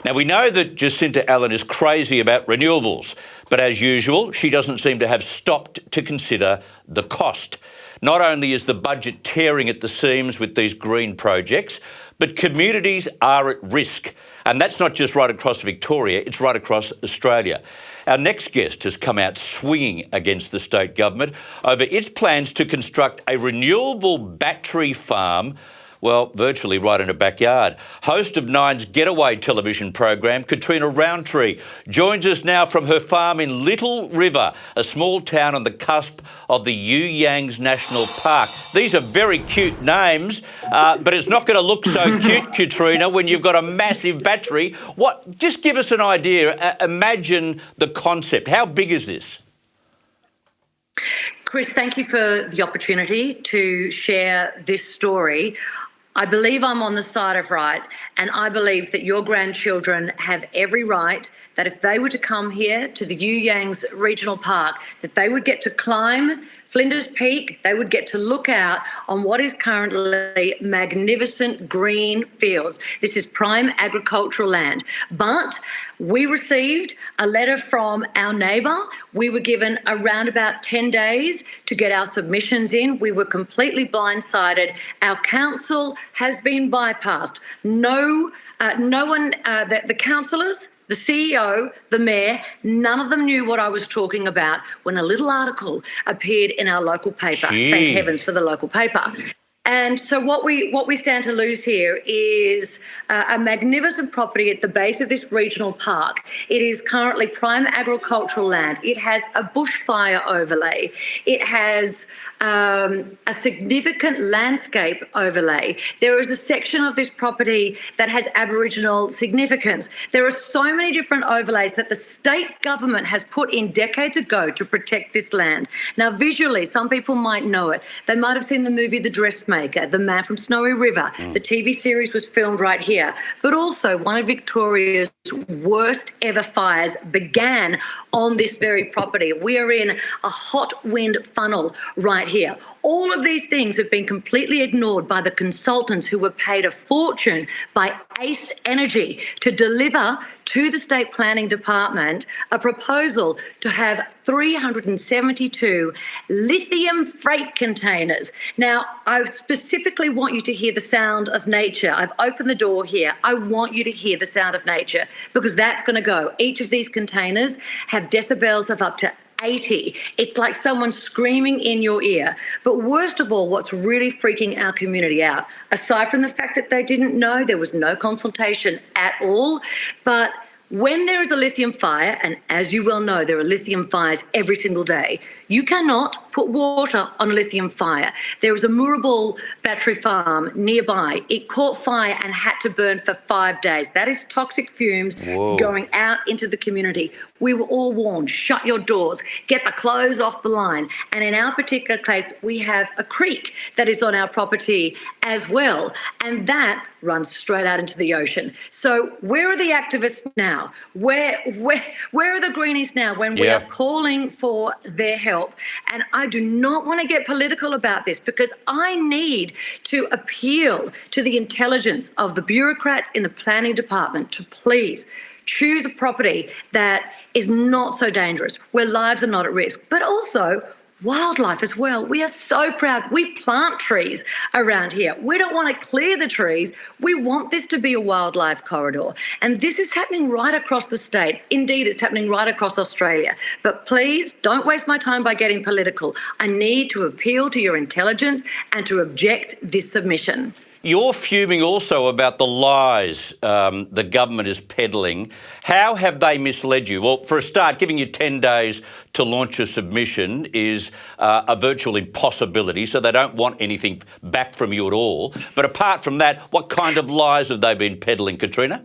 Now, we know that Jacinta Allen is crazy about renewables, but as usual, she doesn't seem to have stopped to consider the cost. Not only is the budget tearing at the seams with these green projects, but communities are at risk. And that's not just right across Victoria, it's right across Australia. Our next guest has come out swinging against the state government over its plans to construct a renewable battery farm, well, virtually right in her backyard. Host of Nine's Getaway television program, Catriona Rowntree, joins us now from her farm in Little River, a small town on the cusp of the Yangs National Park. These are very cute names, but it's not going to look so cute, Catriona, when you've got a massive battery. Just give us an idea. Imagine the concept. How big is this? Chris, thank you for the opportunity to share this story. I believe I'm on the side of right, and I believe that your grandchildren have every right that if they were to come here to the Yangs Regional Park, that they would get to climb Flinders Peak, they would get to look out on what is currently magnificent green fields. This is prime agricultural land. But we received a letter from our neighbour. We were given around about 10 days to get our submissions in. We were completely blindsided. Our council has been bypassed. No one, the councillors, the CEO, the mayor, none of them knew what I was talking about when a little article appeared in our local paper. Gee. Thank heavens for the local paper. And so what we stand to lose here is a magnificent property at the base of this regional park. It is currently prime agricultural land. It has a bushfire overlay. It has a significant landscape overlay. There is a section of this property that has Aboriginal significance. There are so many different overlays that the state government has put in decades ago to protect this land. Now, visually, some people might know it. They might have seen the movie The Dressmaker, The Man from Snowy River. The TV series was filmed right here. But also, one of Victoria's worst ever fires began on this very property. We are in a hot wind funnel right here. All of these things have been completely ignored by the consultants who were paid a fortune by AEST Energy to deliver to the State Planning Department a proposal to have 372 lithium freight containers. Now, I specifically want you to hear the sound of nature. I've opened the door here. I want you to hear the sound of nature because that's going to go. Each of these containers have decibels of up to 80. It's like someone screaming in your ear. But worst of all, what's really freaking our community out, aside from the fact that they didn't know, there was no consultation at all, but when there is a lithium fire, and as you well know, there are lithium fires every single day, you cannot put water on a lithium fire. There was a Moorabool battery farm nearby. It caught fire and had to burn for 5 days. That is toxic fumes going out into the community. We were all warned, shut your doors, get the clothes off the line. And in our particular case, we have a creek that is on our property as well. And that runs straight out into the ocean. So where are the activists now? Where are the greenies now when we are calling for their help? And I do not want to get political about this because I need to appeal to the intelligence of the bureaucrats in the planning department to please choose a property that is not so dangerous, where lives are not at risk, but also wildlife as well. We are so proud. We plant trees around here. We don't want to clear the trees. We want this to be a wildlife corridor. And this is happening right across the state. Indeed, it's happening right across Australia. But please don't waste my time by getting political. I need to appeal to your intelligence and to object this submission. You're fuming also about the lies the government is peddling. How have they misled you? Well, for a start, giving you 10 days to launch a submission is a virtual impossibility, so they don't want anything back from you at all. But apart from that, what kind of lies have they been peddling, Catriona?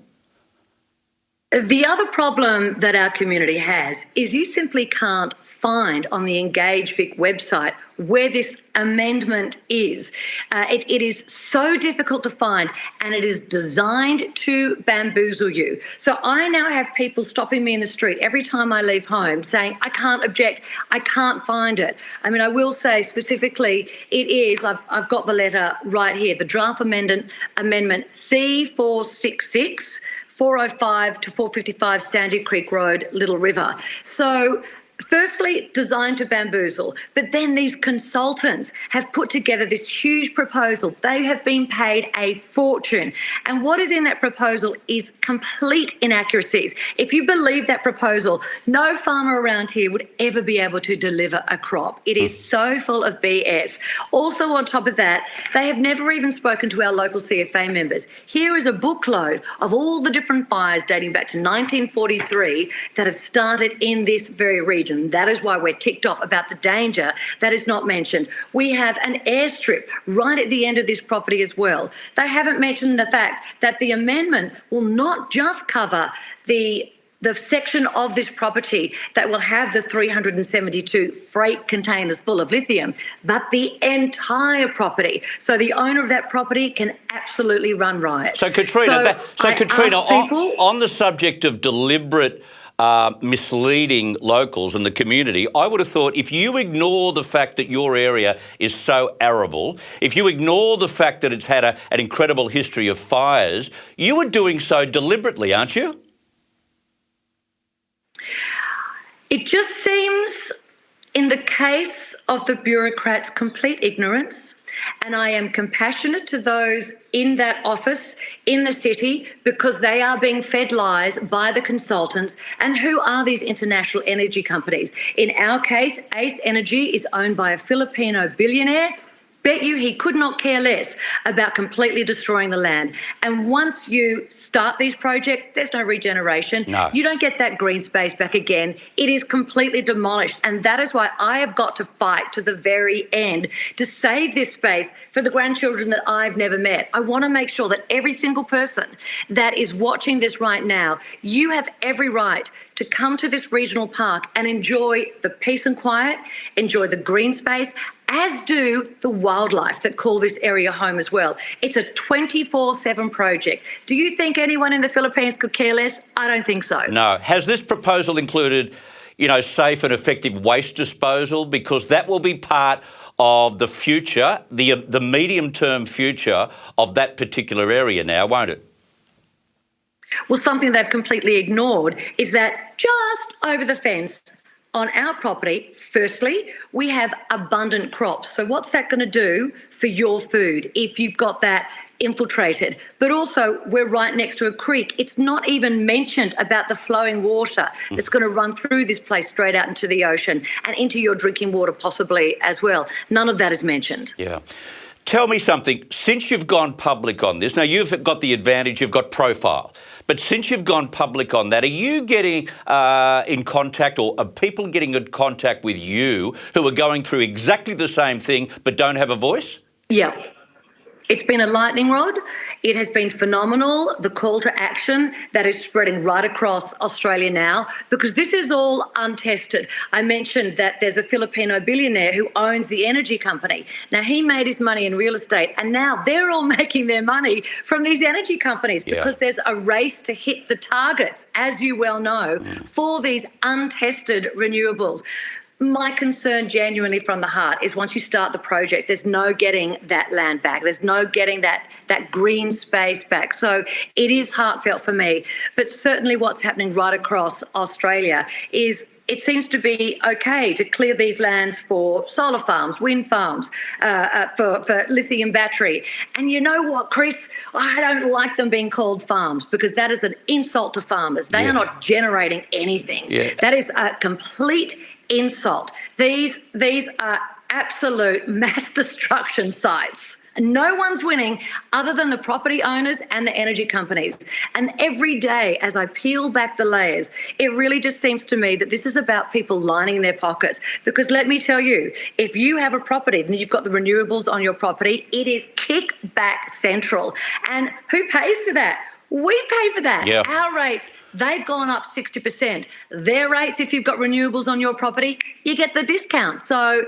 The other problem that our community has is you simply can't find on the Engage Vic website where this amendment is. It is so difficult to find, and it is designed to bamboozle you. So I now have people stopping me in the street every time I leave home saying, I can't object, I can't find it. I mean, I will say specifically, it is, I've got the letter right here, the draft amendment C466 405 to 455 Sandy Creek Road, Little River. So firstly, designed to bamboozle, but then these consultants have put together this huge proposal. They have been paid a fortune. And what is in that proposal is complete inaccuracies. If you believe that proposal, no farmer around here would ever be able to deliver a crop. It is so full of BS. Also, on top of that, they have never even spoken to our local CFA members. Here is a bookload of all the different fires dating back to 1943 that have started in this very region. That is why we're ticked off about the danger that is not mentioned. We have an airstrip right at the end of this property as well. They haven't mentioned the fact that the amendment will not just cover the section of this property that will have the 372 freight containers full of lithium, but the entire property. So the owner of that property can absolutely run riot. So Catriona, on the subject of deliberate misleading locals and the community, I would have thought if you ignore the fact that your area is so arable, if you ignore the fact that it's had an incredible history of fires, you are doing so deliberately, aren't you? It just seems, in the case of the bureaucrats, complete ignorance. And I am compassionate to those in that office in the city because they are being fed lies by the consultants. And who are these international energy companies? In our case, AEST Energy is owned by a Filipino billionaire. Bet you he could not care less about completely destroying the land. And once you start these projects, there's no regeneration. No. You don't get that green space back again. It is completely demolished. And that is why I have got to fight to the very end to save this space for the grandchildren that I've never met. I want to make sure that every single person that is watching this right now, you have every right to come to this regional park and enjoy the peace and quiet, enjoy the green space, as do the wildlife that call this area home as well. It's a 24/7 project. Do you think anyone in the Philippines could care less? I don't think so. No. Has this proposal included, safe and effective waste disposal? Because that will be part of the future, the medium-term future of that particular area now, won't it? Well, something they've completely ignored is that just over the fence on our property, firstly, we have abundant crops. So what's that going to do for your food if you've got that infiltrated? But also, we're right next to a creek. It's not even mentioned about the flowing water that's going to run through this place straight out into the ocean and into your drinking water possibly as well. None of that is mentioned. Yeah. Tell me something. Since you've gone public on this, now you've got the advantage, you've got profile, but since you've gone public on that, are you getting in contact, or are people getting in contact with you who are going through exactly the same thing but don't have a voice? Yeah. It's been a lightning rod. It has been phenomenal, the call to action that is spreading right across Australia now, because this is all untested. I mentioned that there's a Filipino billionaire who owns the energy company. Now, he made his money in real estate, and now they're all making their money from these energy companies because there's a race to hit the targets, as you well know, for these untested renewables. My concern genuinely from the heart is once you start the project, there's no getting that land back. There's no getting that green space back. So it is heartfelt for me. But certainly what's happening right across Australia is it seems to be okay to clear these lands for solar farms, wind farms, for lithium battery. And you know what, Chris? I don't like them being called farms because that is an insult to farmers. They are not generating anything. Yeah. That is a complete insult. These are absolute mass destruction sites. No one's winning other than the property owners and the energy companies. And every day, as I peel back the layers, it really just seems to me that this is about people lining their pockets. Because let me tell you, if you have a property and you've got the renewables on your property, it is kickback central. And who pays for that? We pay for that. Yeah. Our rates, they've gone up 60%. Their rates, if you've got renewables on your property, you get the discount. So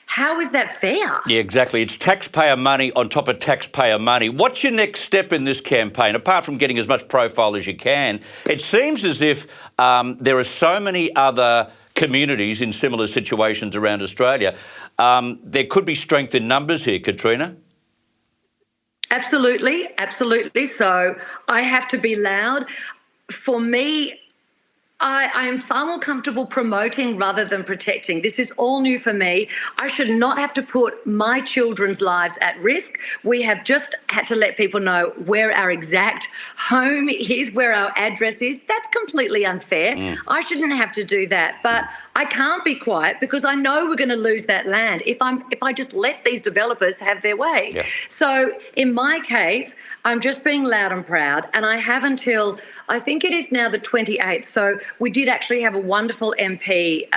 how is that fair? Yeah, exactly. It's taxpayer money on top of taxpayer money. What's your next step in this campaign, apart from getting as much profile as you can? It seems as if there are so many other communities in similar situations around Australia. There could be strength in numbers here, Catriona. Absolutely, absolutely. So I have to be loud. for me, I am far more comfortable promoting rather than protecting. This is all new for me. I should not have to put my children's lives at risk. We have just had to let people know where our exact home is, where our address is. That's completely unfair. I shouldn't have to do that. But I can't be quiet because I know we're going to lose that land if I just let these developers have their way. Yeah. So in my case, I'm just being loud and proud, and I have until, I think it is now the 28th. So we did actually have a wonderful MP,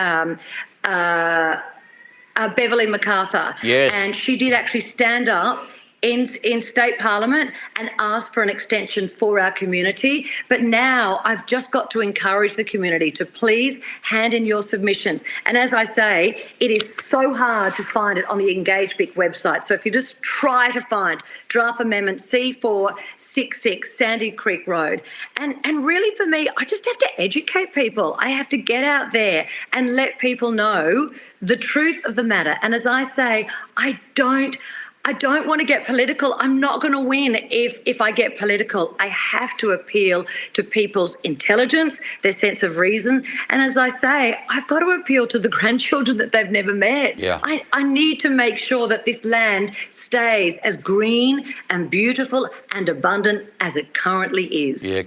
Beverly MacArthur. Yes. And she did actually stand up in state parliament and ask for an extension for our community. But now I've just got to encourage the community to please hand in your submissions. And as I say, it is so hard to find it on the Engage Vic website. So if you just try to find Draft Amendment C466 Sandy Creek Road. And really for me, I just have to educate people. I have to get out there and let people know the truth of the matter. And as I say, I don't want to get political. I'm not going to win if I get political. I have to appeal to people's intelligence, their sense of reason. And as I say, I've got to appeal to the grandchildren that they've never met. Yeah. I need to make sure that this land stays as green and beautiful and abundant as it currently is. Yeah.